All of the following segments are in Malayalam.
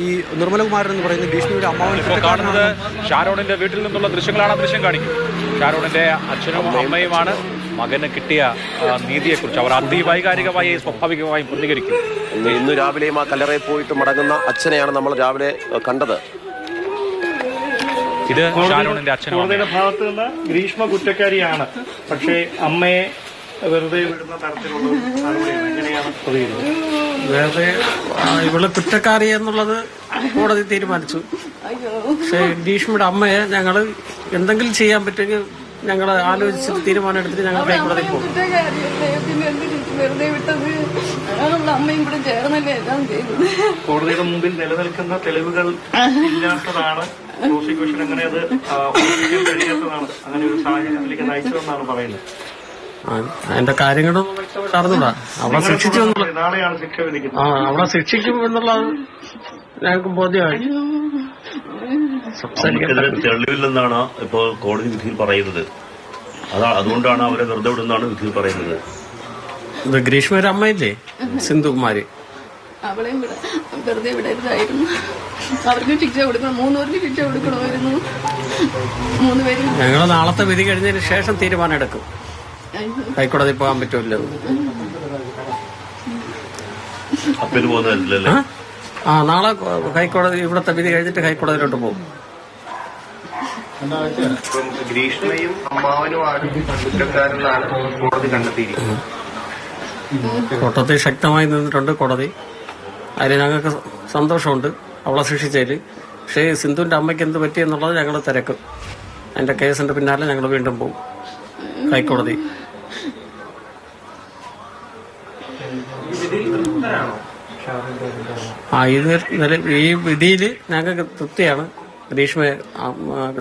ഈ നിർമ്മലകുമാരൻ എന്ന് പറയുന്ന ഭീഷ്മയുടെ അമ്മാവൻ കാണുന്നത് ഷാരോണിന്റെ വീട്ടിൽ നിന്നുള്ള ദൃശ്യങ്ങളാണ്. ദൃശ്യം കാണിക്കും. ഷാരോണിന്റെ അച്ഛനും അമ്മയുമാണ് മകന് കിട്ടിയ നീതിയെക്കുറിച്ച് അവർ അതിവൈകാരികമായി സ്വാഭാവികമായും പ്രതികരിക്കും. ഇന്ന് രാവിലെയും ആ കല്ലറയിൽ പോയിട്ട് മടങ്ങുന്ന അച്ഛനെയാണ് നമ്മൾ രാവിലെ കണ്ടത്. ഇത് ഷാരോണിന്റെ അച്ഛനും കോടതിയുടെ ഭാഗത്ത് നിന്ന് ഗ്രീഷ്മ കുറ്റക്കാരിയാണ്, പക്ഷേ അമ്മയെ വെറുതെ വിടുന്ന തരത്തിലുള്ള നടപടിയാണ്. എങ്ങനെയാണ് പ്രതികരിക്കുന്നത്? വേറെ ഇവള് കുറ്റക്കാരി എന്നുള്ളത് കോടതി തീരുമാനിച്ചു. പക്ഷേ ഗ്രീഷ്മയുടെ അമ്മയെ ഞങ്ങൾ എന്തെങ്കിലും ചെയ്യാൻ പറ്റുമെങ്കിൽ ഞങ്ങൾ ആലോചിച്ചിട്ട് തീരുമാനം എടുത്തിട്ട് ഞങ്ങൾ ഹൈക്കോടതിയിൽ പോകും. കോടതിയുടെ മുമ്പിൽ നിലനിൽക്കുന്ന തെളിവുകൾ ഇല്ലാത്തതാണ് പ്രോസിക്യൂഷൻ അങ്ങനെ അത് കഴിയാത്തതാണ് അങ്ങനെ ഒരു സാഹചര്യത്തിലേക്ക് നയിച്ചതെന്നാണ് പറയുന്നത്. അതിന്റെ കാര്യങ്ങളൊന്നും വ്യക്തമായിട്ട് അറിഞ്ഞൂടാ. അവളെ ശിക്ഷിച്ചു നാളെയാണ് ശിക്ഷ വിധിക്കുന്നത്. അവളെ ശിക്ഷിക്കും എന്നുള്ളത് ഞങ്ങൾക്ക് ബോധ്യമായി. തെളിവില്ലെന്നാണ് ഇപ്പോൾ കോടതി വിധിയിൽ പറയുന്നത്. അതുകൊണ്ടാണ് അവരെ വെറുതെ വിടുന്നതാണ് വിധിയിൽ പറയുന്നത്. ഇത് ഗ്രീഷ്മയുടെ അമ്മയില്ലേ, സിന്ധുകുമാരി, അവളെയും വെറുതെ വിടരുതായിരുന്നു. അവർക്ക് ശിക്ഷ കൊടുക്കണം, 3 പേർക്ക് ശിക്ഷ കൊടുക്കണമായിരുന്നു. 3 പേരും ഞങ്ങൾ നാളത്തെ വിധി കഴിഞ്ഞതിന് ശേഷം തീരുമാനം എടുക്കും ഹൈക്കോടതി പോകാൻ പറ്റൂല്ലോ. അപ്പീൽ പോകുന്നതല്ലേ? നാളെ ഹൈക്കോടതി ഇവിടത്തെ വിധി കഴിഞ്ഞിട്ട് ഹൈക്കോടതിയിലോട്ട് പോകും. ഗ്രീഷ്മയും അമ്മാവനുമാണ് കുറ്റക്കാരെന്നാണ് കോടതി കണ്ടെത്തിയിരിക്കുന്നത്. കോട്ടത്തിൽ ശക്തമായി നിന്നിട്ടുണ്ട് കോടതി. അതിന് ഞങ്ങൾക്ക് സന്തോഷമുണ്ട് അവളെ ശിക്ഷിച്ചതിൽ. പക്ഷേ സിന്ധുവിന്റെ അമ്മയ്ക്ക് എന്ത് പറ്റിയെന്നുള്ളത് ഞങ്ങൾ തിരക്കും. അതിന്റെ കേസിന്റെ പിന്നാലെ ഞങ്ങൾ വീണ്ടും പോകും ഹൈക്കോടതി. ഈ വിധിയിൽ ഞങ്ങൾക്ക് തൃപ്തിയാണ് ഗ്രീഷ്മ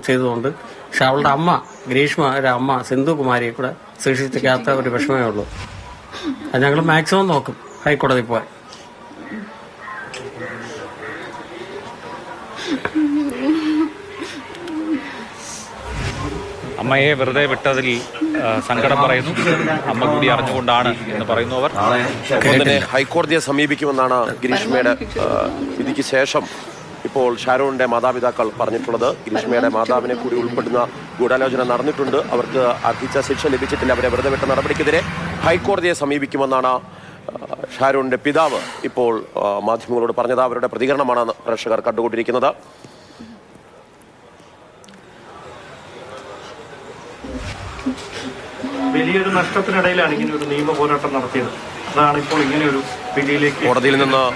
ചെയ്തതുകൊണ്ട്. പക്ഷെ അവളുടെ അമ്മ, ഗ്രീഷ്മയുടെ അമ്മ സിന്ധുകുമാരിയെ കൂടെ ശിക്ഷിക്കാത്ത ഒരു വിഷമമേ ഉള്ളൂ. അത് ഞങ്ങൾ മാക്സിമം നോക്കും ഹൈക്കോടതി പോകാൻ. അമ്മയെ വെറുതെ വിട്ടതിൽ സങ്കടം പറയുന്നു. അമ്മ കൂടി അറിഞ്ഞുകൊണ്ടാണ് എന്ന് പറയുന്നു അവർ. ഹൈക്കോടതിയെ സമീപിക്കുമെന്നാണ് ഗ്രീഷ്മയുടെ വിധിക്ക് ശേഷം ഇപ്പോൾ ഷാരോണിന്റെ മാതാപിതാക്കൾ പറഞ്ഞിട്ടുള്ളത്. ഗ്രീഷ്മയുടെ മാതാവിനെ കൂടി ഉൾപ്പെടുന്ന ഗൂഢാലോചന നടന്നിട്ടുണ്ട്. അവർക്ക് അർഹിച്ച ശിക്ഷ ലഭിച്ചിട്ടില്ല. അവരെ വെറുതെ വിട്ട നടപടിക്കെതിരെ ഹൈക്കോടതിയെ സമീപിക്കുമെന്നാണ് ഷാരോണിന്റെ പിതാവ് ഇപ്പോൾ മാധ്യമങ്ങളോട് പറഞ്ഞത്. അവരുടെ പ്രതികരണമാണ് പ്രേക്ഷകർ കണ്ടുകൊണ്ടിരിക്കുന്നത്. വലിയൊരു നഷ്ടത്തിനിടയിലാണ് ഇങ്ങനെ ഒരു നിയമ പോരാട്ടം നടത്തിയത്. അതാണ് ഇപ്പോൾ ഇങ്ങനെ ഒരു വിധിയിലേക്ക് കോടതിയിൽ നിന്ന്